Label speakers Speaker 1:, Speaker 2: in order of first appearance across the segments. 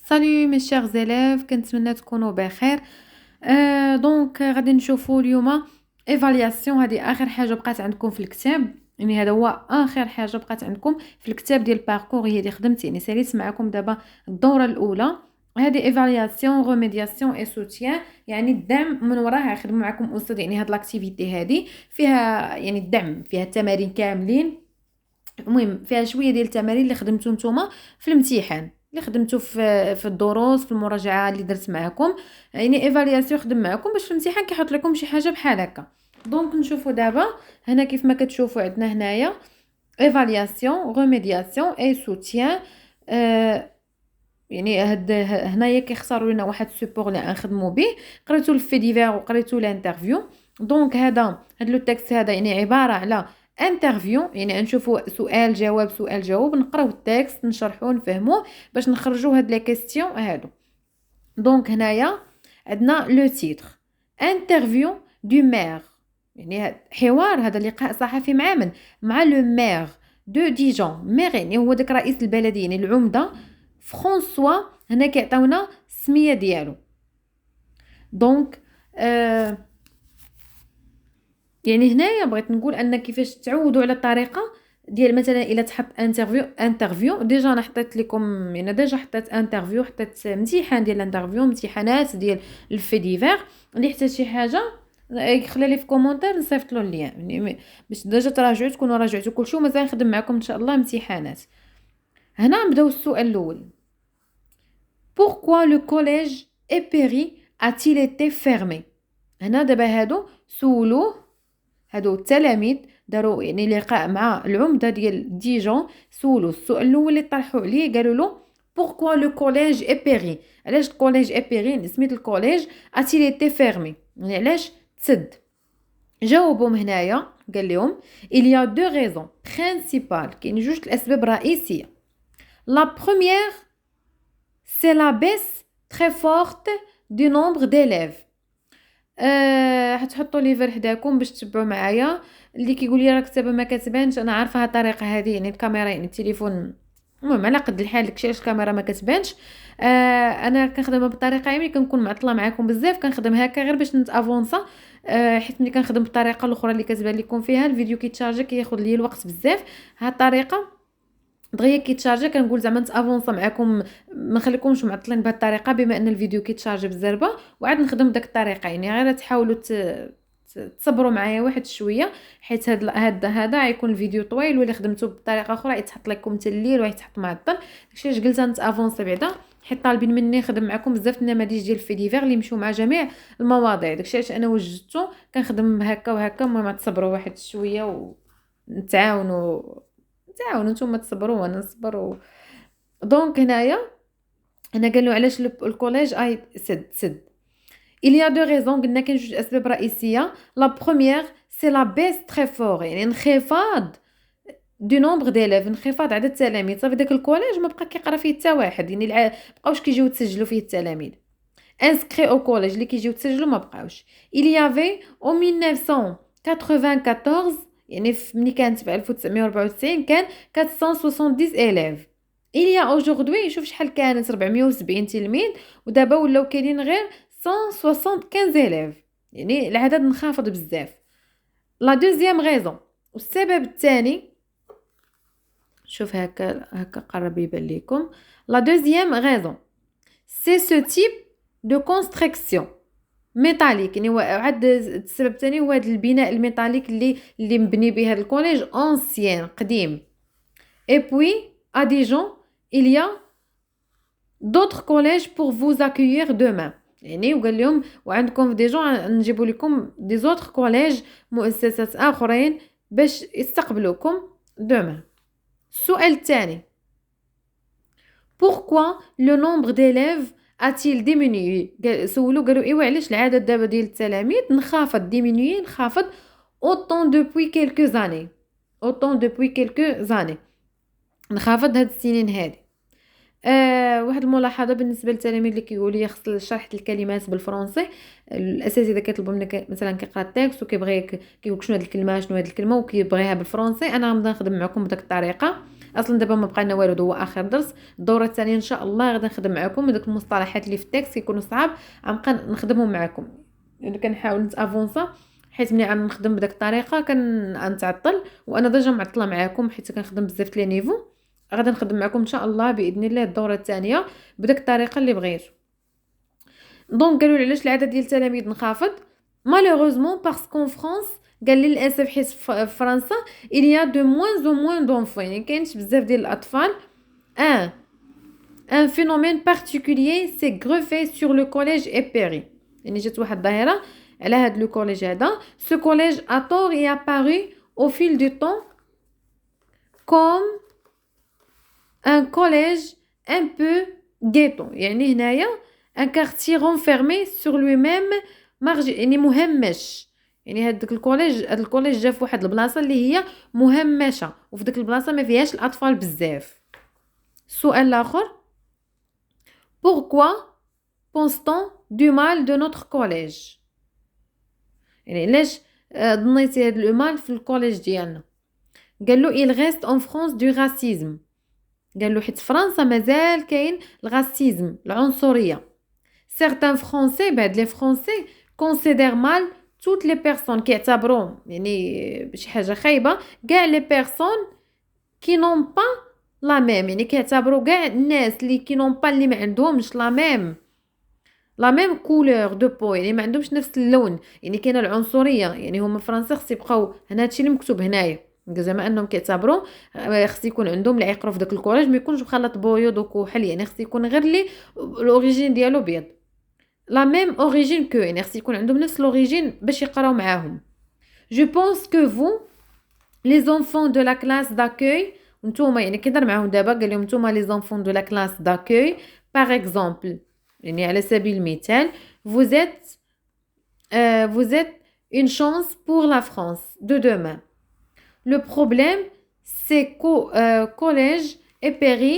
Speaker 1: Salut mes chers élèves, كنتمنى تكونوا بخير. دونك غادي نشوفوا اليوم ايفالياسيون. هذه اخر حاجه بقات عندكم في الكتاب، يعني هذا هو اخر حاجه بقات عندكم في الكتاب ديال باركور، هي اللي خدمت يعني ساليت معكم دابا الدوره الاولى. هذه ايفالياسيون ريميدياسيون اي سوتيان، يعني الدعم من وراها خدموا معكم استاذ. يعني هاد لاكتيفيتي هذه فيها يعني الدعم، فيها التمارين كاملين. المهم فيها شويه ديال التمارين اللي خدمتو نتوما في الامتحان، اللي خدمتو في الدروس، في المراجعه اللي درت معكم. يعني ايفالياسيون خدم معكم باش في الامتحان كيحط لكم شي حاجه بحال هكا. دونك نشوفوا دابا هنا كيف ما كتشوفوا عندنا هنايا ايفالياسيون ريميدياسيون اي سوتيان. يعني هنايا كيختاروا لنا واحد السوبور اللي غنخدموا به. قريتو الفي ديفير وقريتو الانترفيو. دونك هاد لو تكست هذا يعني عباره على انترفيو، يعني نشوفوا سؤال جواب سؤال جواب، نقراو التكست نشرحوه نفهموه باش نخرجوا هاد لي كيستيون هادو. دونك هنايا عندنا لو تيتر انترفيو دو مير، يعني حوار، هذا لقاء صحفي مع من؟ مع لو مير دو ديجون. مير يعني هو داك رئيس البلديه، يعني العمده فرانسوا. هنا كيعطيونا السميه ديالو. دونك يعني هنايا بغيت نقول ان كيفاش تعودوا على الطريقه ديال مثلا الا تحط انترفيو ديجا انا حطيت لكم، يعني ديجا حطيت انترفيو، حطيت امتحان ديال الانترفيو، امتحانات ديال الفي ديفير. اللي احتاج شي حاجه يخلي لي في كومونتير نصيفط له اللين، يعني باش ديجا تراجعوا تكونوا راجعتوا كلشي ومازال نخدم معكم ان شاء الله امتحانات. هنا نبداو السؤال الاول. Pourquoi le collège Épéry a-t-il été fermé؟ هنا دابا هادو سولوه، هادو التلاميذ داروا يعني لقاء مع العمده ديال ديجون. سولو السؤال الاول اللي طرحوا عليه، قالوا له pourquoi le collège Épéry، علاش الكوليج Épéry سميت الكوليج a-t-il été fermé، يعني علاش تسد؟ جاوبهم هنايا قال لهم il y a deux raisons principales، كاين جوج الاسباب رئيسيه. la première c'est la baisse très forte du nombre d'élèves. حتحطوا لي فير حداكم باش تتبعوا معايا. اللي كيقول لي راه كتابه ما كتبانش، انا عارفه هاد الطريقه هذه، يعني الكاميرا يعني التليفون المهم على قد الحال داكشي علاش الكاميرا ما كتبانش. انا كنخدمها بالطريقه يعني كنكون معطله معكم بزاف كنخدم هكا غير باش نتافونسا. حيت ملي كنخدم بالطريقه الاخرى اللي كتبان لكم فيها الفيديو كيتشارجي كياخذ لي الوقت بزاف. هاد الطريقه دغيا كيتشارجي كنقول زعما نتافونسا معكم، ما نخليكمش معطلين بهذه الطريقه بما ان الفيديو كيتشارجي بالزربه، وعاد نخدم بداك الطريقه. يعني غير تحاولوا تصبروا معايا واحد شويه، حيت هذا غيكون الفيديو طويل، ولا خدمتو بطريقه اخرى يتحط لكم حتى الليل ويتحط معطل. داكشي علاش قلت نتافونسي بعدا، حيت طالبين مني نخدم معكم بزاف النماذج ديال في ديفير اللي يمشيو مع جميع المواضيع. داكشي علاش انا وجدته كنخدم هكا وهكا. المهم تصبروا واحد شويه ونتعاونوا نتوما تصبروا وانا نصبر. دونك هنا قالوا علاش الكوليج اي سد. il y a deux raisons، قلنا كاين جوج اسباب رئيسيه. لا بروميير سي لا بيس تري فور، يعني انخفاض دو نومبر ديليف، انخفاض عدد التلاميذ. صافي داك الكوليج ما بقى كيقرا فيه حتى واحد، يعني بقاوش كيجيو يتسجلوا فيه التلاميذ. انسكري او كوليج اللي كيجيو يتسجلوا ما بقاوش. il y avait en 1994، يعني ملي كانت في 1994 كان 470 élèves. il y a aujourd'hui شوف شحال كانت 470 تلميذ، ودابا ولاو كاينين غير 175 élèves، يعني العدد انخفض بزاف. لا دوزيام غيزون، والسبب الثاني شوف هكا قرب يبان لكم. لا دوزيام غيزون سي سو تيب دو كونستركسيون ميتاليك، يعني عاد السبب الثاني هو هذا البناء الميتاليك اللي مبني به هذا الكوليج اونسيان قديم. اي بوي ا ديجون il y a d'autres collèges pour vous accueillir demain، يعني وقال لهم وعندكم في ديجون نجيبوا لكم دي زوتر كوليج، مؤسسات اخرين باش يستقبلوكم دوما. السؤال الثاني pourquoi le nombre d'élèves a-t-il diminué؟ سولوا قالوا ايوا علاش العدد دابا ديال التلاميذ انخفض، ديمينوي انخفض autant depuis quelques années، autant depuis quelques années، انخفض هاد السنين هادي. واحد الملاحظه بالنسبه للتلاميذ اللي كيقولوا لي خص شرح الكلمات بالفرنسي. الاساتذه كيطلبوا منك مثلا كيقرا التكست وكيبغي كيقول شنو هاد الكلمه شنو هاد الكلمه وكيبغيها بالفرنسي، انا غنبدا نخدم معكم بداك الطريقه. اصلا دابا ما بقى لنا والو، هو اخر درس. الدوره الثانيه ان شاء الله غادي نخدم معكم هذوك المصطلحات اللي في التكست كيكونوا صعاب، غنبقى نخدمهم معكم. يعني كنحاول نتافونسا، حيت ملي نخدم بداك الطريقه كنتعطل، وانا ديجا معطله معاكم حيت كنخدم بزاف لي نيفو. غادي نخدم معكم ان شاء الله باذن الله الدوره الثانيه بداك الطريقه اللي بغيتو. دونك قالوا لي علاش العدد ديال التلاميذ منخفض. مالوغوزمون باسكو فرانس، قال لي للاسف حيت في فرنسا il y a de moins en moins d'enfants، يعني كاينش بزاف ديال الاطفال. un phénomène particulier s'est greffé sur le collège et péri، يعني جات واحد الظاهره على هاد لو كوليج هذا. ce collège a tort est apparu au fil du temps comme un collège un peu ghetto، يعني هنايا un quartier renfermé sur lui-même يعني مهمش. يعني هاد الكوليج جا في واحد البلاصه اللي هي مهمشه، وفي ديك البلاصه ما فيهاش الاطفال بزاف. السؤال الاخر، pourquoi pense-t-on du mal de notre collège، يعني علاش ظنيتي هاد لو مال في الكوليج ديالنا. قال له il reste en France du racisme، قال له حيت فرنسا مازال كاين الغاسيزم، العنصريه. certains français، بعد لي فرونسي considèrent mal toutes les personnes، كيعتبروا يعني بشي حاجه خايبه كاع لي بيرسون كي نون با لا ميم، يعني كيعتبروا كاع الناس اللي كي نون با اللي ما عندهمش لا ميم كولور دو بو، يعني ما عندهمش نفس اللون. يعني كاينه العنصريه، يعني هما فرنسا خص يبقاو هنا هادشي اللي مكتوب هنايا، زعما انهم كيعتبروا خص يكون عندهم اللي يقروا في داك الكوليج ما يكونش مخلط بيض وكحل، يعني خص يكون غير لي الاوريجين ديالو بيض، لا ميم اوريجين كو، يعني خص يكون عندهم نفس الاوريجين باش يقراو معاهم. جو بونس كو فو لي زونفون دو لا كلاس داكوي، نتوما يعني كيهضر معاهم دابا قال لهم نتوما لي زونفون دو لا كلاس داكوي باغ اكزومبل، يعني على سبيل المثال vous êtes une chance pour la France de demain. Le problème c'est qu'au collège et péri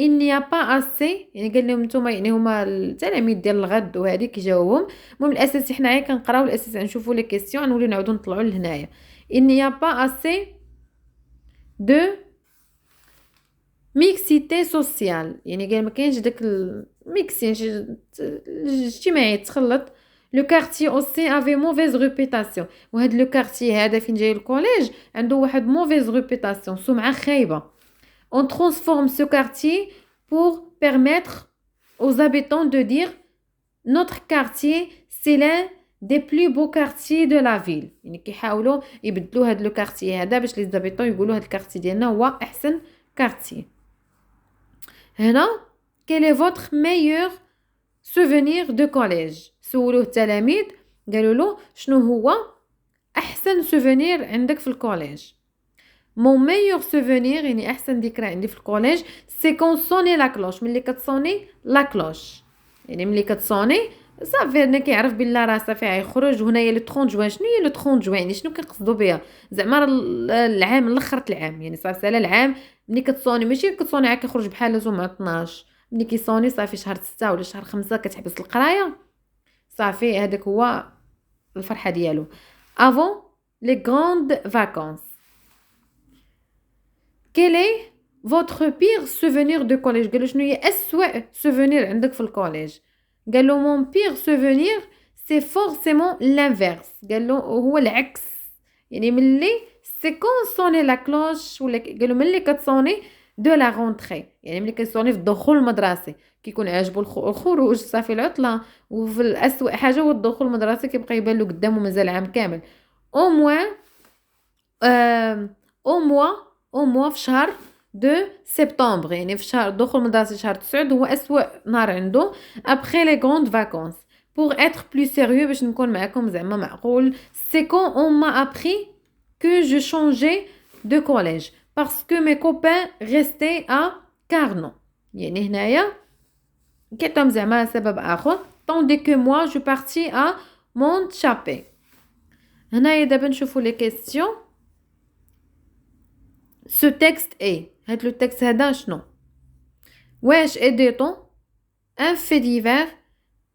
Speaker 1: il n'y a pas assez، يعني قال لهم نتوما يعني هما التلاميذ ديال الغد وهذه كيجاوبهم. المهم الاساس حنايا كنقراو الاساس نشوفوا لي كيسيون نولي نعاودو نطلعوا لهنايا. il n'y a pas assez de ميكسيتي سوسيال، يعني قال ما كاينش داك الميكسين الاجتماعي تخلط. لو كارتي اوسي افي موفيز ريبيتاسيون، وهاد لو كارتي هذا فين جاي الكوليج عنده واحد موفيز ريبيتاسيون، سمعه خايبه. on transforme ce quartier pour permettre aux habitants de dire notre quartier c'est l'un des plus beaux quartiers de la ville، يعني كيحاولوا يبدلوا هاد لو كارتي هذا باش لي زابيطون يقولوا هاد الكارتي ديالنا هو احسن كارتي. هنا quel est votre meilleur souvenir de collège، سولوه التلاميذ قالوا له شنو هو احسن سوفونير عندك في الكوليج. mon meilleur souvenir، يعني احسن ذكرى عندي في الكوليج سي كون سوني لا كلوش، ملي كتصوني لا كلوش، يعني ملي كتصوني صافي انا كيعرف بلا راه صافي غيخرج. وهنايا لو 30 جوان، شنو هي لو 30 جوان يعني شنو كنقصدوا بها؟ زعما العام الاخر العام، يعني صافي على العام ملي كتصوني، ماشي كتصوني عاد كيخرج بحال مع 12، ملي كيصوني صافي شهر 6 ولا شهر 5 كتحبس القرايه، صافي هذاك هو الفرحه ديالو. avant les grandes vacances. quel est votre pire souvenir de collège، قالوا شنو هي اسوء سوفونير عندك في الكوليج. قال له mon pire souvenir c'est forcément l'inverse، قال له هو العكس، يعني ملي سي كون سوني لا كلوش، ولا قالوا ملي كتصوني دو لا رونتري، يعني ملي كتصوني في الدخول المدرسي كيكون عاجبو الخروج صافي العطله، وفي الاسوء حاجه هو الدخول المدرسي كيبقى يبان له قدامه مازال عام كامل. او موان في شهر دو سبتمبر، يعني في شهر الدخول المدرسي شهر 9 هو اسوء نهار عنده. ابخي لي غروند فاكونس pour être plus sérieux باش نكون معكم زعما معقول، c'est quand on m'a appris que je changeais de collège parce que mes copains restaient à Carnon، يعني هنايا كيعطيهم زعما سبب اخر. tandis que moi je partis à Montchappé. هنايا دابا نشوفوا لي كيسيون. ce texte est، هاد لو تكست هذا شنو؟ واش اديتون ان في ديفير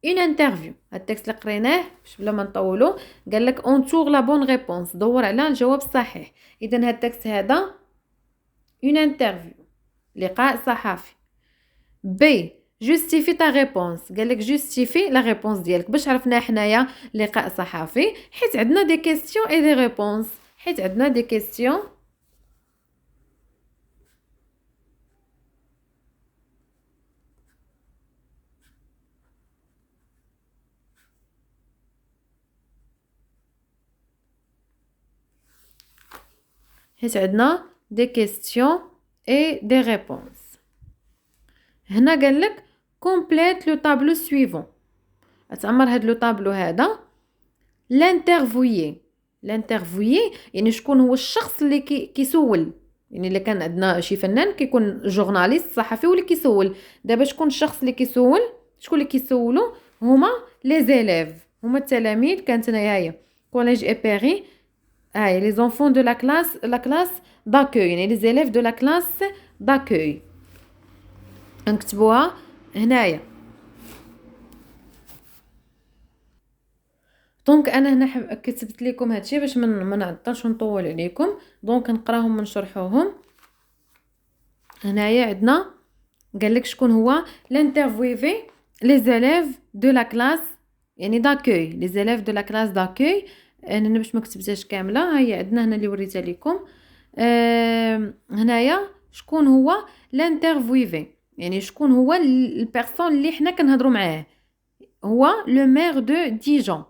Speaker 1: une interview. هاد التكست اللي قريناه باش بلا ما نطولو قال لك انتور لا بون ريبونس، دور على الجواب الصحيح. اذا هاد التكست هذا une interview لقاء صحفي. B justifie ta réponse قالك justifie la réponse ديالك. باش عرفنا حنايا لقاء صحفي حيت عندنا des questions et des réponses. حيت عندنا des questions حيت عندنا des questions et des réponses. هنا قالك complète le tableau suivant. اتعمر هاد لو طابلو هذا. لانترفويي يعني شكون هو الشخص اللي كيسول. يعني الا كان عندنا شي فنان كيكون جورناليست صحفي واللي كيسول. دابا شكون الشخص اللي كيسول؟ شكون اللي كيسولو؟ هما لي زيليف، هما التلاميذ. كانت هنايا هي كوليج ايبيري. هاي لي زونفون دو لا كلاس داكوي، يعني لي زيليف دو لا كلاس داكوي. نكتبوها هنايا. دونك انا هنا كتبت لكم هادشي باش ما نعطلش ونطول عليكم. دونك نقراهم ونشرحوهم. هنايا عندنا قالك شكون هو لانترفيوي لي زيليف دو لا كلاس، يعني داكوي لي زيليف دو لا كلاس داكوي. انا باش ما كتبتهاش كامله، هي عندنا هنا اللي وريتها لكم. هنايا شكون هو لانترفيوي، يعني شكون هو البيرسون اللي حنا كنهضروا معاه. هو لو مير دو ديجون،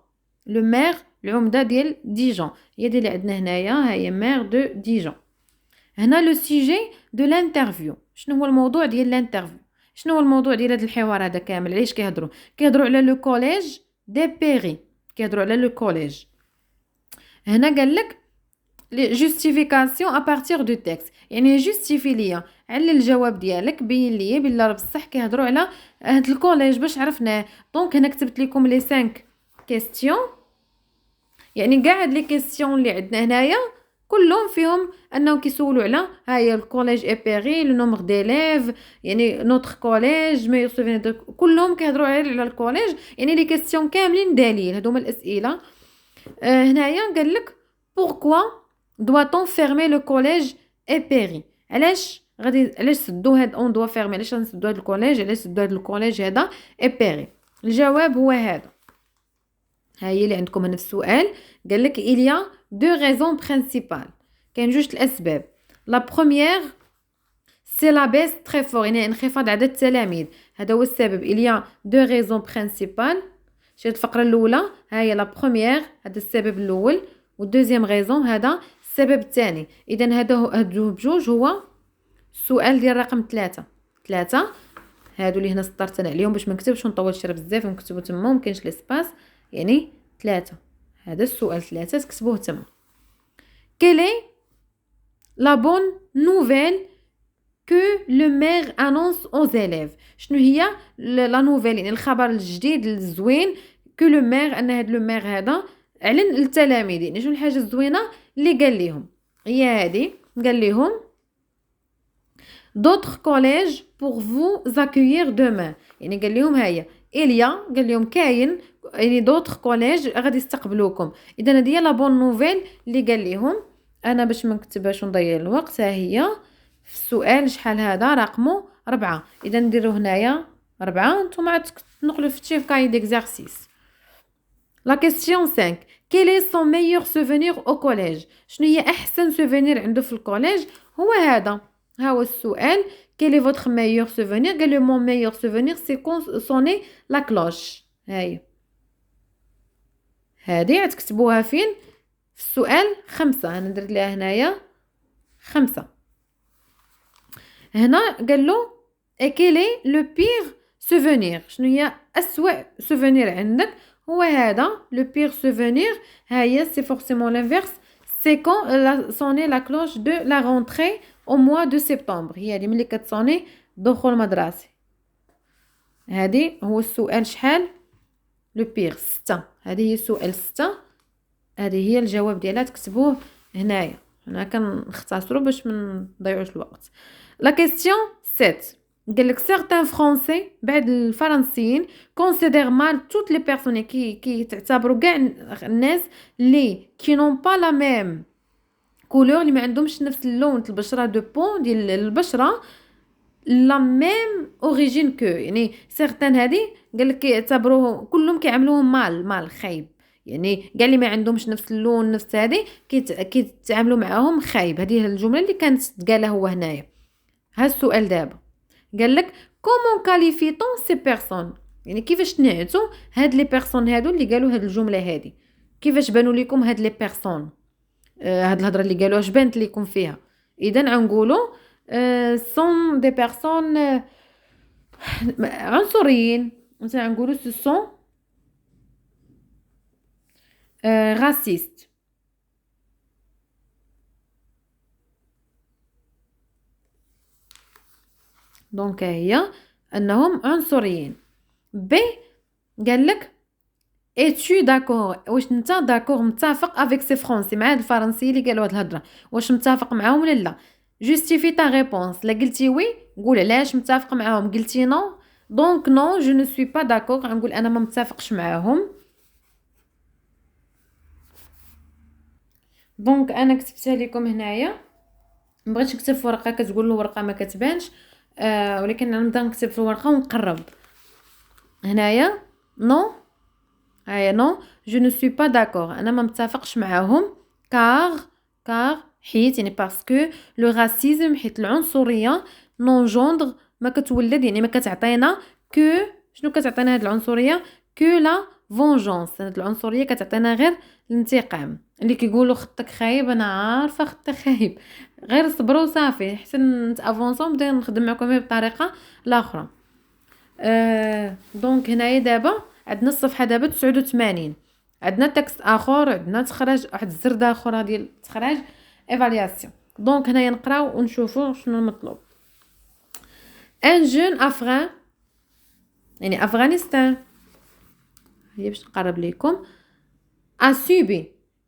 Speaker 1: لو مير العمده ديال ديجون هي اللي عندنا هنايا. ها هي مير دو ديجون. هنا لو سوجي دو لانترفيو، شنو هو الموضوع ديال لانترفيو؟ شنو هو الموضوع ديال هذا الحوار هذا كامل؟ علاش كيهضروا على لو كوليج دي بيري، كيهضروا على لو كوليج. هنا قال لك لي جوستيفيكاسيون ا بارتير دو تيكست، يعني جوستيفي ليا على الجواب ديالك، بين ليا بلا بصح كيهضروا على هاد الكوليج باش عرفناه. دونك هنا كتبت لكم لي 5 كيستيون، يعني كاع هاد لي كيستيون اللي عندنا هنايا كلهم فيهم انهم كيسولوا على هاي الكوليج ايبيري، لو نومبر ديليف، يعني نوتر كوليج مي سوفينير، كلهم كيهضروا على الكوليج. يعني لي كيستيون كاملين دالين هادوما الاسئله. هنايا قال لك بوركوا doit-on fermer le collège ايبيري؟ علاش سدوا هاد اون دوا فيرمي؟ علاش نسدوا هاد الكوليج؟ علاش سدوا هاد الكوليج هذا ايبيري؟ الجواب هو هذا. هاي اللي عندكم هنا في السؤال. قال لك il y a deux raisons principales، كاين جوج الاسباب. لا بروميير سي لا بيس تري فور، يعني انخفاض عدد التلاميذ، هذا هو السبب. il y a deux raisons principales. شي الفقره الاولى ها هي لا بروميير، هذا السبب الاول، والدوزيام غيزون هذا السبب الثاني. اذا هادو بجوج هو السؤال ديال رقم 3. هادو اللي هنا سطرت انا عليهم باش ما نكتبش ونطولش راه بزاف، ونكتبوا تما مكاينش ليسباس. يعني 3، هذا السؤال 3 تكتبوه تما. quelle est la bonne nouvelle que le maire annonce aux élèves؟ شنو هي لا نوفيل، يعني الخبر الجديد الزوين que le maire، ان هاد لو مير هذا اعلن للتلاميذ. يعني شنو الحاجه الزوينه اللي قال لهم؟ هي هذه. قال لهم d'autres collèges pour vous accueillir demain، يعني قال لهم هيا إليا، قال لهم كاين يعني d'autres collèges غادي يستقبلوكم. اذا هذه هي لا بون نوفيل اللي قال لهم. انا باش ما نكتبهاش ونضيع الوقت، ها هي في السؤال شحال هذا رقمه 4. اذا نديرو هنايا 4، نتوما عاد تنقلوا في كاي ديكزارسيس. لا كيسيون 5 quel est son meilleur souvenir au collège؟ شنو هي احسن سوفينير عنده في الكوليج؟ هو هذا، ها هو السؤال. quel est votre meilleur souvenir؟ قال له mon meilleur souvenir c'est quand sonner la cloche. هذه عاد تكتبوها فين؟ في السؤال 5. انا درت لها هنايا 5. هنا قال له quel est le pire souvenir؟ شنو هي أسوأ سوفينير عندك؟ هو هذا لو بير سوفينير. ها هي سي فورسيمون لانفيرس، سي كون سوني لا كلوش دو لا رونتري او موا دو سبتمبر. هي هذه ملي كتصوني دخول مدرسي. هذه هو السؤال شحال؟ لو بير 6. هذه هي السؤال 6. هذه هي الجواب ديالها تكتبوه هنايا. انا كنختصروا باش ما نضيعوش الوقت. لا كيسيون 7 قال لك certains français، بعض الفرنسيين considèrent mal toutes les personnes، كي تعتبروا كاع الناس اللي qui n'ont pas la même كولور اللي ما عندهمش نفس اللون البشره دو بون ديال البشره لا ميم اوريجين كو، يعني سيغتان هادي قال لك كيعتبروه كلهم كيعاملوهم مال خايب، يعني كاع اللي ما عندهمش نفس اللون نفس هادي كيتعاملوا معاهم خايب. هذه الجمله اللي كانت تقالها هو هنايا. ها السؤال دابا قال لك كومون كاليفيتون سي بيرسون، يعني كيفاش نعتوا هاد لي بيرسون هادو اللي قالوا هاد الجمله هادي، كيفاش بانوا لكم هاد لي بيرسون، هاد الهضره اللي قالوها اش بانت لكم فيها. اذا غنقولوا سون دي بيرسون عنصريين، مثلا نقولوا سو سون راسيست. دونك هي انهم عنصريين. ب قال لك اي داكور، واش انت داكور متفق افيك سي فرونسي مع هاد الفرنسي اللي قالوا هاد الهضره، واش متفق معاهم ولا لا؟ جوستيفي تا ريبونس، لا قلتي وي قول علاش متفق معاهم، قلتي نو دونك نو جو نو سوي با داكور، غنقول انا ما متفقش معاهم. دونك انا كتبتها لكم هنايا، مبغيتش نكتب في ورقه كتقول الورقه ما كتبانش، ولكن نبدا نكتب في الورقه ونقرب. هنايا نو، هيا نو جو نو سوي با داكور، انا ما متفقش معاهم. كار حيت يعني باسكو لو راسيزم، حيت العنصريه نونجوندغ ما كتولد، يعني ما كتعطينا كو، شنو كتعطينا هاد العنصريه؟ كو لا فونجونس، هاد العنصريه كتعطينا غير الانتقام. اللي كيقولوا خطك خايب، انا عارفه خطك خايب، غير صبروا صافي، حسن نتافونسو نبدا نخدم معكم بطريقه الاخرى. دونك هنايا دابا عندنا الصفحه دابا 89، عندنا تكست اخر، عندنا تخرج واحد الزرده اخرى ديال تخرج ايفالياسيون. دونك هنايا نقراو ونشوفوا شنو المطلوب. ان جون افغان، يعني افغانستان، هي باش نقرب لكم، a subi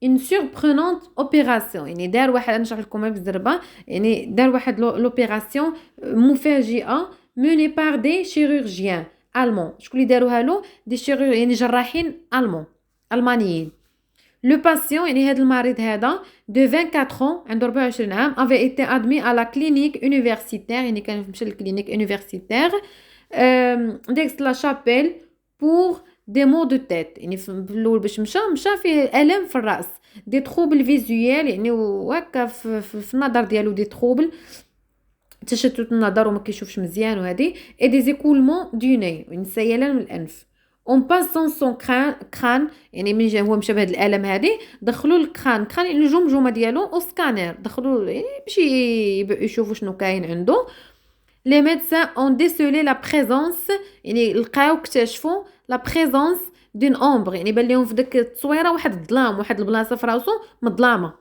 Speaker 1: une surprenante opération، يعني دار واحد، نشرح لكم بالزربه، يعني دار واحد لوبيراسيون مفاجئه menée par des chirurgiens allemands. شكون اللي داروها له؟ دي شيرور، يعني جراحين المانيين. لو باسيون، يعني هذا المريض هذا دو 24 ans، عنده 24 عام، avait été admis à la clinique universitaire، يعني كان مشى للكلينيك يونيفرسيتير ديكس لا شابيل بور دي مو دو تيت، يعني في الاول باش مشى فيه الام في الراس، دي تروبل فيزويال، يعني وهكا في النظر ديالو دي تروبل، تشتت النظر وما كيشوفش مزيان وهذه، اي دي زيكولمون دو ني، يعني سيلان من الانف. اون باسون سون كران، يعني من هو مشى بهاد الالم هذه، دخلوا الكران يعني الجمجمه ديالو او سكانير، دخلوا يعني باش يشوفوا شنو كاين عنده. لي ميدسان اون ديسولي لا بريزونس، يعني لقاو اكتشفوا لا بريزونس دون اومبر، يعني بان لهم في ديك التصويره واحد الظلام، واحد البلاصه في راسو مظلامه.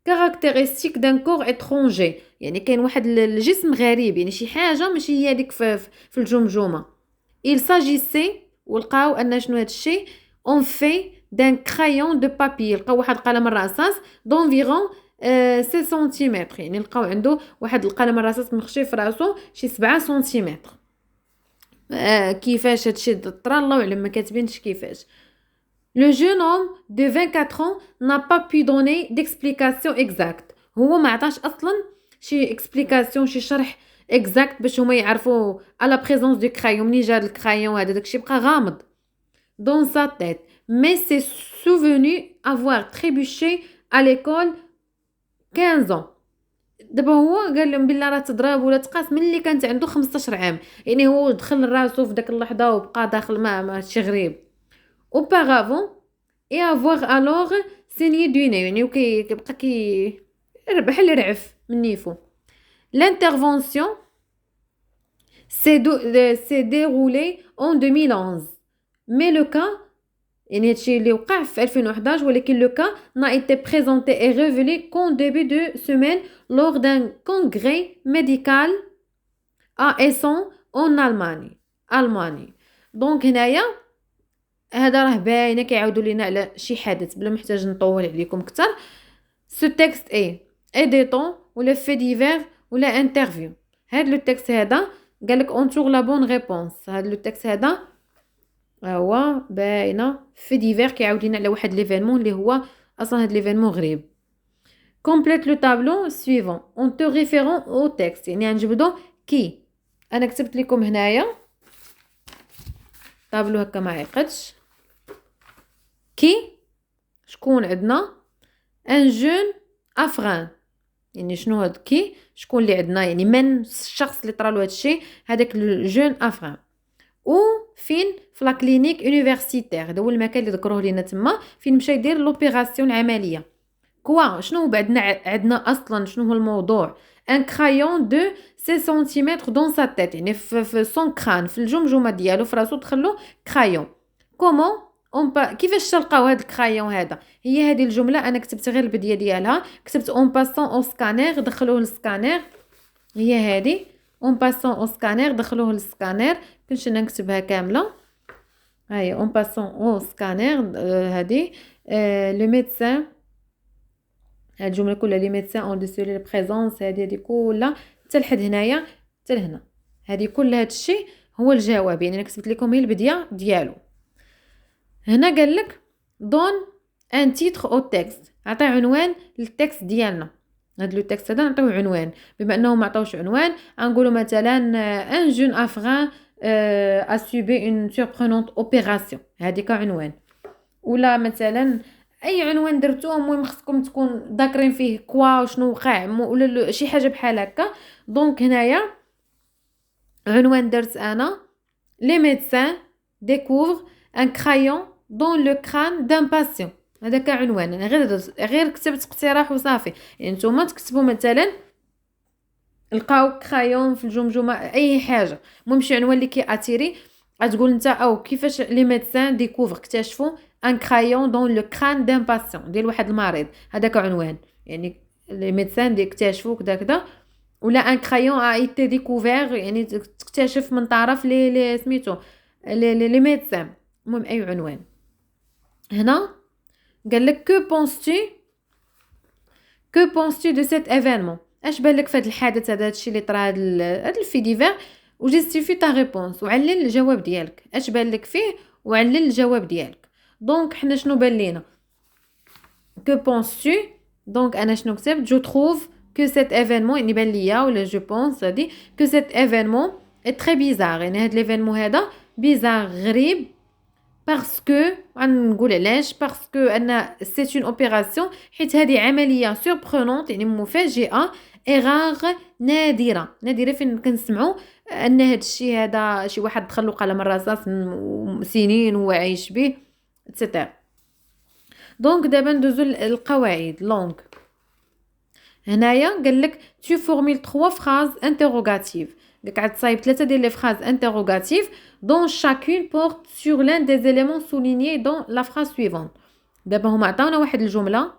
Speaker 1: كاركتيرستيك دان كور اترونجي، يعني كاين واحد الجسم غريب، يعني شي حاجه ماشي هي ديك في الجمجمه. il s'agissait، ولقاو ان شنو هاد الشيء، اون في دان كرايون دو بابي، لقاو واحد القلم الرصاص دونفيرون 6 سنتيمتر، يعني لقاو عنده واحد القلم الرصاص مخشي في راسو شي 7 سنتيمتر. كيفاش هادشي طرا الله اعلم، ما كاتبينش كيفاش. Le jeune homme de 24 ans n'a pas pu donner d'explication exacte. هو ما عطاش اصلا شي explication، شي شرح exact باش هما يعرفوا على présence du crayon، منين جا الكرايون هذا، داكشي بقى غامض dans sa tête. Mais s'est souvenu avoir trébuché à l'école 15 ans. دابا هو قال لهم بلا راه تضرب ولا تقاس ملي كانت عنده 15 عام، يعني هو دخل راسو في داك اللحظه وبقى داخل ما شي غريب. auparavant et avoir alors saigné du nez، يعني كيبقى بحال رعف من نيفو. L'intervention s'est déroulée en 2011 mais le cas، يعني هادشي اللي وقع في 2011، ولكن le cas n'a été présenté et révélé qu'en début de semaine lors d'un congrès médical à Essen en Allemagne. دونك هنايا هذا راه باينه كيعاودوا لينا على شي حدث بلا محتاج نطول عليكم اكثر. سو تكست اي دي طون ولا في ديفير ولا انترفيو. هاد لو تكست هذا قال لك اونتور لا بون ريبونس، هاد لو تكست هذا هو باينه في ديفير كيعاود لينا على واحد ليفينمون اللي هو اصلا هاد ليفينمون غريب. complète le tableau suivant en te référant au texte. يعني غنجبدو كي. انا كتبت لكم هنايا طابلو هكا ما عيقدش. كي شكون عندنا ان جون افغان، يعني شنو هاد كي شكون اللي عندنا، يعني من الشخص اللي طرالو هاد الشيء هذاك الجون افغان. و فين في لا كلينيك يونيفرسيتير، هذا هو المكان اللي ذكروه لينا تما فين مشى يدير لوبيراسيون العمليه. كوا شنو بعدنا عندنا اصلا شنو هو الموضوع، ان كرايون دو 6 سنتيمتر دون سا تيت، يعني في سون كران في الجمجمه ديالو في راسو دخلو كرايون. كومون كيفاش تلقاو هاد الكرايون هذا؟ هي هذه الجمله انا كتبت غير البديه ديالها، كتبت اون باسون او سكانير دخلوه للسكانير، هي هذه اون باسون او سكانير دخلوه للسكانير. كنت انا نكتبها كامله، هاي اون باسون او سكانير هذه لو ميدسان، هاد الجمله كلها لي ميدسان اون ديسولي بريزونس، هذه كلها حتى لحد هنايا حتى لهنا، هذه كل هاد الشيء هو الجواب. يعني انا كتبت لكم هي البديه ديالو. هنا قال لك دون ان تيتر او تكست، عطي عنوان للتكست ديالنا. هاد لو تكست هذا نعطيوه عنوان، بما انه ما عطاوش عنوان غنقولوا مثلا ان جون افغان ا سوبي اون سوربرونونت اوبيراسيون، هذيك عنوان. ولا مثلا اي عنوان درتوه، المهم خصكم تكون ذاكرين فيه كوا وشنو وقع ولا شي حاجه بحال هكا. دونك هنايا عنوان درت انا لي ميدسان ديكوفر ان كرايون دون لو كران دان باسيون، هذاك عنوان. انا غير كتبت اقتراح وصافي. يعني نتوما تكتبوا مثلا لقاو كرايون في الجمجمه اي حاجه، المهم شي عنوان اللي كياتيري. غتقول انت او كيفاش لي ميدسان ديكوفر اكتشفوا ان كرايون دون لو كران دان باسيون ديال واحد المريض، هذاك عنوان. يعني لي ميدسان اكتشفوا كذا كذا، ولا ان كرايون ا ايتي ديكوفير يعني تكتشف من طرف لي سميتو لي ميدسان، المهم اي عنوان. هنا قال لك كو بونستي دو سيت ايفينمون، اش بان لك في هذا الحدث هذا، الشيء اللي طرا هذا الفي ديفير، وجيستيفي تا ريبونس، وعلل الجواب ديالك. اش بان لك فيه وعلل الجواب ديالك. دونك حنا شنو بان لينا كو بونستي، دونك انا شنو كتبت جو تروف que cet événement يعني بان ليا ولا جو بونس هادي que cet événement est très bizarre، يعني هاد ليفينمون هذا بيزار غريب باسكو غنقول علاش، باسكو ان سي اون اوبيراسيون، حيت هذه عمليه سوربرونونت يعني مفاجئه، ايغار نادره. نادره فين كنسمعوا ان هاد الشيء هذا شي واحد دخل له قلم الرصاص سنين هو عايش به اتسيتيرا. دونك دابا ندوزو القواعد لونغ. هنايا قال لك tu formules 3 phrases interrogatives، قالك عاد تصايب 3 ديال لي فراز interrogatives dont chacune porte sur l'un des éléments soulignés dans la phrase suivante. دابا هما عطاونا واحد الجمله،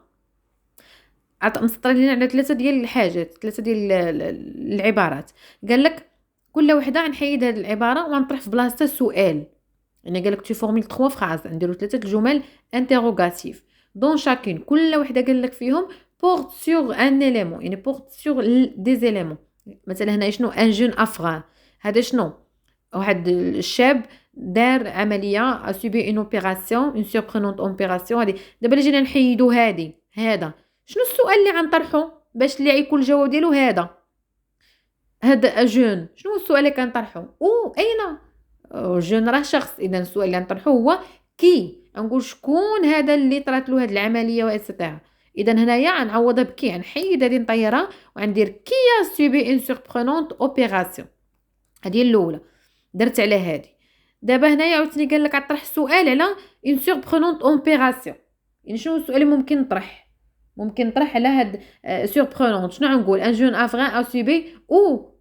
Speaker 1: مسطرين لنا على 3 ديال الحاجات، 3 ديال العبارات. قال لك كل وحده غنحيد هذه العباره وغنطرح في بلاصتها سؤال. يعني قال لك tu formules 3 phrases، نديرو 3 الجمل interrogatives dont chacune كل وحده قال لك فيهم porte sur un élément، يعني porte sur des éléments. مثلا هنا شنو ان جون افغان، هذا شنو واحد الشاب دار عمليه اسوبي اون اوبيراسيون اون سوربرونونت اوبيراسيون. هذه دابا اللي جينا نحيدو هذا شنو السؤال اللي غنطرحو باش اللي يكون الجواب ديالو هذا جون، شنو السؤال اللي كنطرحو اين جون راه شخص، اذا السؤال اللي غنطرحو هو كي، نقول شكون هذا اللي طرات له هذه العمليه واتسيتيرا. اذا هنايا غنعوضها بكي، نحيد هذه نطيرها وغندير كي سوبي اون سوربرونونت اوبيراسيون. هذه الاولى درت على هذه. دابا هنايا عاوتاني قال لك اطرح سؤال على اون سوربرونونت اوبيراسيون، يعني شنو السؤال اللي ممكن نطرح على هاد سوربرونونت. شنو غنقول ان جون افغان ا سوبي او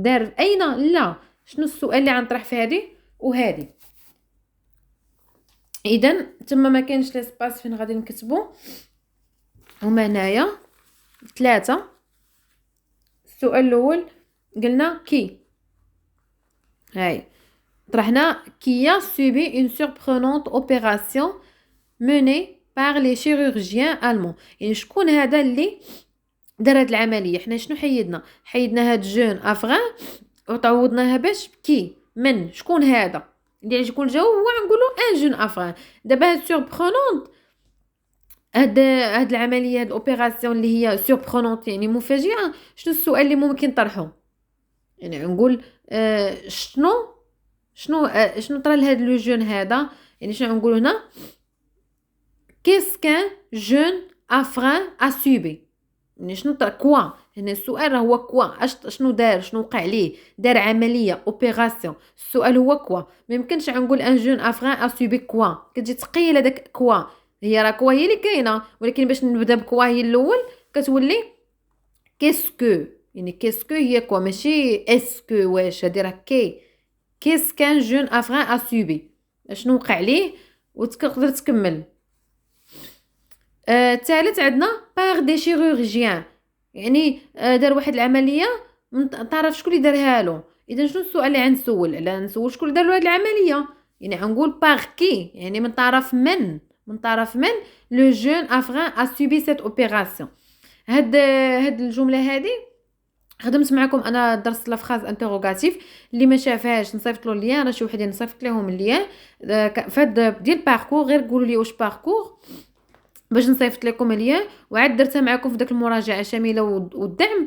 Speaker 1: دار اين، لا شنو السؤال اللي غنطرح في هذه وهذه. اذا تما ما كانش لاسباس فين غادي نكتبوا. هما هنايا 3. السؤال الاول قلنا كي، هاي طرحنا كي سوبي اون سوربرونونت اوبيراسيون موني بار لي شيروجيان المون، يعني شكون هذا اللي دار هاد العمليه. حنا شنو حيدنا هاد جون افغان وتعوضناها باش كي من شكون هذا اللي يكون الجواب هو نقولوا ان جون افغان. دابا هاد سوربرونونت هاد العملية، هاد الأوبيراسيون اللي هي surprenante يعني مفاجئة، شنو السؤال اللي ممكن طرحه؟ يعني نقول شنو طرا لهاد لو جون هذا، يعني شنو نقولوا هنا؟ qu'est-ce qu'un jeune affrein a subi؟ يعني شنو طرا كوا، هنا السؤال راه هو كوا، شنو دار، شنو وقع ليه، دار عملية اوبيراسيون، السؤال هو كوا. ما يمكنش نقول ان جون افران ا سوبي كوا، كتجي ثقيله داك كوا، هي راه كوا هي اللي كاينه، ولكن باش نبدا بكوا هي الاول كتولي كيسكو، يعني كيسكو هي كوا ماشي اسكو، واش هادي راه كيس كان جون افران ا سوبي، شنو وقع ليه، وتقدر تكمل. الثالث عندنا باغ دي شيروجيان، يعني دار واحد العمليه تعرف شكون اللي دارها له. اذا شنو السؤال اللي غنسول؟ على نسول شكون اللي دار له هاد العمليه، يعني غنقول باغ كي، يعني من طرف من، من طرف من لو جون افغان ا سوبي سيت اوبيراسيون. هاد الجمله هادي خدمت معكم انا درس لا فراز انتروغاتيف، اللي ما شافهاش نصيفط له اللين، راه شي وحدين نصيفط لهم اللين فهاد ديال باركور، غير قولوا لي واش باركور باش نصيفط لكم اللين. وعاد درتها معكم في داك المراجعه شامله والدعم،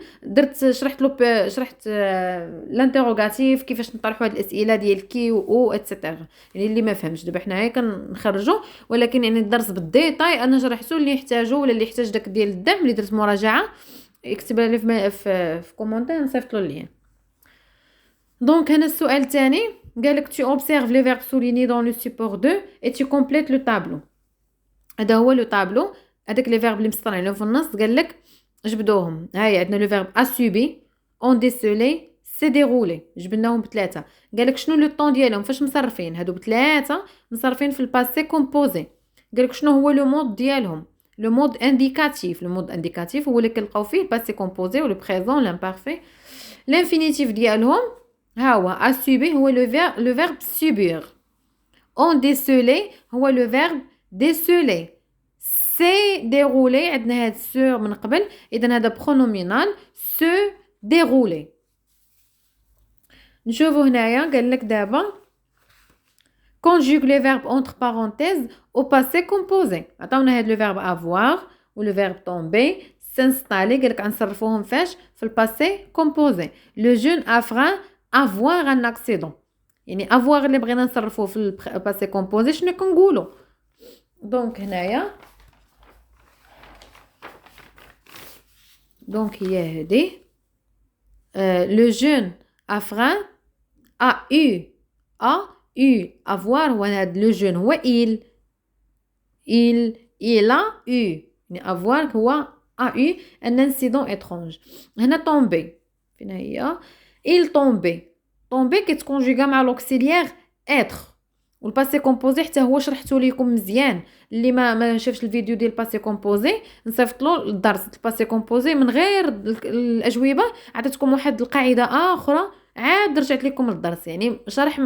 Speaker 1: شرحت شرحت الانتروغاتيف، كيفاش نطرحوا هاد الاسئله ديال كي و اتسيتيرا. يعني اللي ما فهمش دابا حنايا كنخرجوا، ولكن يعني الدرس بالديتاي انا شرحته، اللي يحتاجو ولا اللي يحتاج داك ديال الدعم اللي درت مراجعه يكتبها لي في كومونتير نصيفط له اللين. دونك هنا السؤال الثاني قالك tu observes les verbes soulignés dans le support 2 et tu complètes le tableau. هذا هو لو طابلو، هذاك لي فيرب اللي مسطرين لهم في النص قالك جبدوهم. هاي عندنا لو فيرب اسوبي، اون ديسولي، سي ديرولي، جبناهم بثلاثه. قالك شنو لو طون ديالهم، فاش مصرفين هادو بثلاثه، مصرفين في الباسي كومبوزي. قالك شنو هو لو مود ديالهم، لو مود انديكاتيف. لو مود انديكاتيف هو اللي كنلقاو فيه الباسي كومبوزي و لو بريزون لامبارفي. الانفينيتيف ديالهم ها هو اسوبي، هو لو فيرب سوبير. اون ديسولي هو لو فيرب déceler. سي ديرولي عندنا هاد سو من قبل، اذا هذا برونومينال سو ديرولي. نشوفوا هنايا قال لك دابا conjugue les verbes entre parenthèses au passé composé. عطاونا هاد لو فيرب avoir و لو فيرب tomber s'installer، قال لك غنصرفوهم فاش في الباسي كومبوزي. لو جون افران avoir un accident، يعني avoir اللي بغينا نصرفوه في الباسي كومبوزي شنو كنقولوا؟ دونك هنايا دونك هي هادي لو جون افران ا avoir، هو هاد لو جون هو il a eu، يعني avoir هو a eu un incident étrange. هنا tomber فين هي؟ il tomber كيتكونجوغا مع لوكسيليير être، والباسي كومبوزي حتى هو شرحته لكم مزيان. اللي ما شافش الفيديو ديال الباسي كومبوزي نصيفط له الدرس الباسي كومبوزي من غير الاجوبه، عطيتكم واحد القاعده اخرى، عاد رجعت لكم الدرس، يعني شرح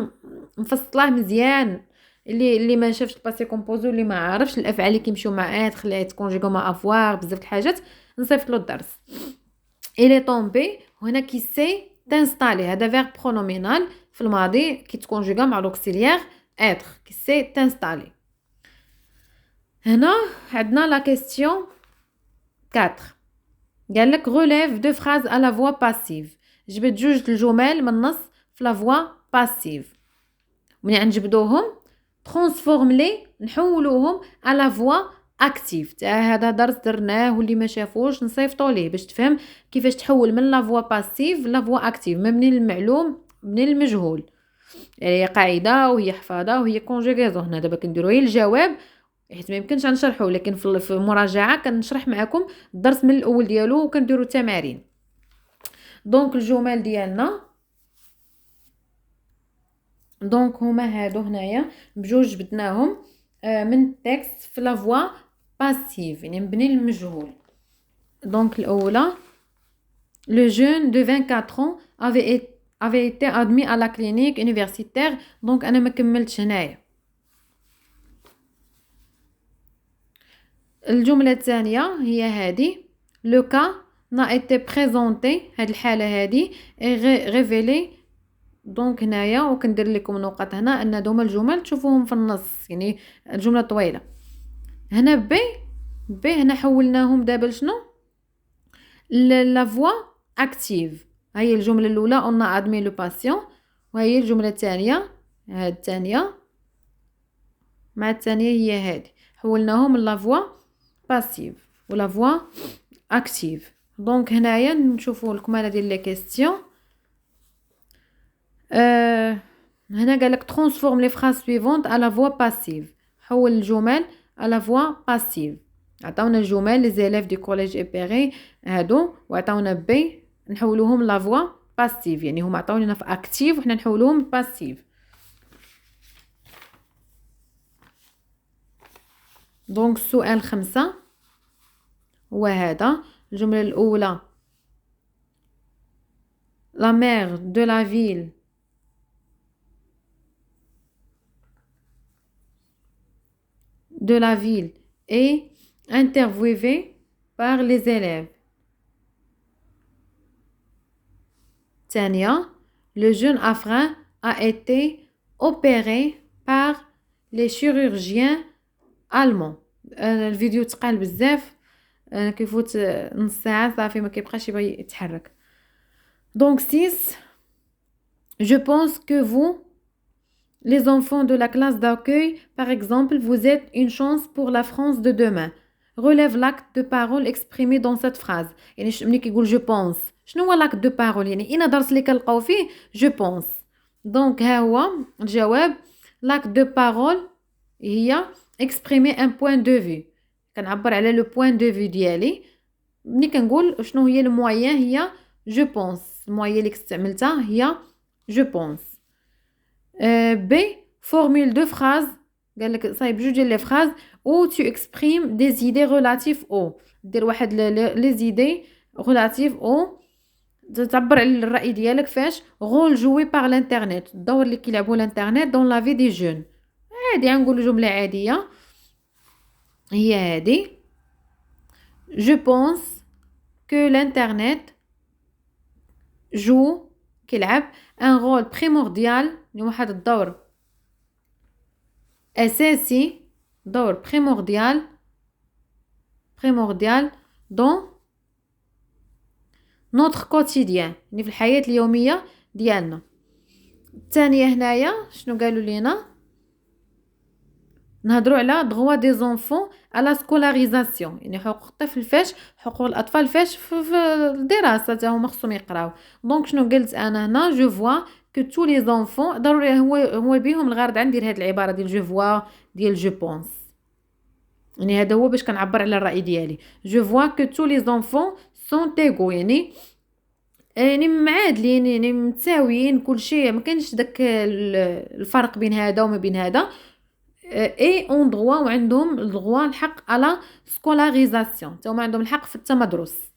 Speaker 1: مفصله مزيان. اللي ما شافش الباسي كومبوزي واللي ما عارفش الافعال اللي كيمشيو مع ات خليت كونجيغو مع افوار بزاف الحاجات، نصيفط له الدرس. il est tombé هنا كي سي تانستالي، هذا فيرب برونومينال في الماضي كيتكونجوغا مع لوكسيليير être qui s'est installé. هنا عندنا la question 4 قال لك relève deux phrases à la voix passive. جبت جوج الجمل من النص في la voix passive، ملي غنجبدوهم transforme les نحولوهم à la voix active. هذا درس درناه واللي ما شافوش نصيفطو ليه باش تفهم كيفاش تحول من la voix passive ل la voix active، مبني للمعلوم مبني للمجهول، يعني قاعده وهي حفاظه وهي كونجوغيزون. هنا دابا كنديروا هي الجواب حيت ما يمكنش نشرحه، لكن في المراجعه كنشرح معكم الدرس من الاول ديالو وكنديروا التمارين. دونك الجمل ديالنا دونك هما هادو هنايا بجوج جبدناهم من التكست في لا فوا باسيف، يعني مبني للمجهول. دونك الاولى لو جون دو 24 avait été admis à la clinique universitaire. donc انا ما كملتش هنايا. الجمله الثانيه هي هذه le cas n'a été présenté، هاد الحاله هذه révélé. دونك هنايا وكندير لكم نقط هنا ان هما الجمل تشوفوهم في النص، يعني الجمله طويله. هنا بي هنا حولناهم دابا لشنو لا فوا اكتيف. هي الجمله الاولى اون ادمي لو باسيون، وهي الجمله الثانيه هاد الثانيه مع الثانيه هي هذه، حولناهم لا فوا باسيف ولا فوا اكتيف. دونك هنايا نشوفوا الكماله ديال لي كيسيون. هنا قالك ترانسفورم لي فراز سويفونت على فوا باسيف، حول الجمل على فوا باسيف. عطاونا الجمل لي زيليف دي كوليج ايبيري هادو، وعطاونا بي نحولوهم لا فوا باسيف، يعني هما عطاونينا في اكتيف وحنا نحولوهم باسيف. دونك السؤال 5 هو هذا. الجمله الاولى la mère de la ville est interviewée par les élèves. ثانية le jeune Afrin a été opéré par les chirurgiens allemands. الفيديو تقال بزاف، كيفوت نص ساعة صافي ما كيبقاش يبغي يتحرك. Donc 6 je pense que vous les enfants de la classe d'accueil par exemple vous êtes une chance pour la France de demain. Relève l'acte de parole exprimé dans cette phrase. يعني ملي كيقول je pense شنو هو l'acte de parole؟ يعني اين درس اللي كنلقاو فيه je pense. دونك ها هو الجواب. l'acte de parole هي exprimer un point de vue، كنعبر على لو point de vue ديالي. ملي كنقول شنو هي الموين هي je pense، الموين اللي استعملتها هي je pense. B formule de phrase، قال لك صايب جوج ديال لي فراز ou tu exprimes des idées relatives au، دير واحد les idées relatives au، تعبر على الرأي ديالك فاش rôle joué par l'internet، الدور اللي كيلعبوا الانترنت dans la vie des jeunes. عادي غنقولوا جمله عاديه هي هذه je pense que l'internet joue كيلعب un rôle primordial، يعني واحد الدور أساسي، دور primordial dans notre quotidien، يعني في الحياة اليومية ديالنا. الثانية هنايا شنو قالوا لينا؟ نهضروا على droit des enfants à la scolarisation، يعني حقوق الطفل فاش، حقوق الأطفال فاش في الدراسة تا هما خصهم يقراو. دونك شنو قلت أنا هنا je vois que tous les enfants، ضروري هو بيهم الغرض عندي هاد العبارة ديال je vois ديال je pense، يعني هذا هو باش كنعبر على الرأي ديالي. je vois que tous les enfants sont égaux، يعني معادلين، يعني متساويين كلشي، ما كاينش داك الفرق بين هذا وما بين هذا. اي اون droit، وعندهم الدغوا الحق على سكولاريزاسيون، تا هما عندهم الحق في التمدرس.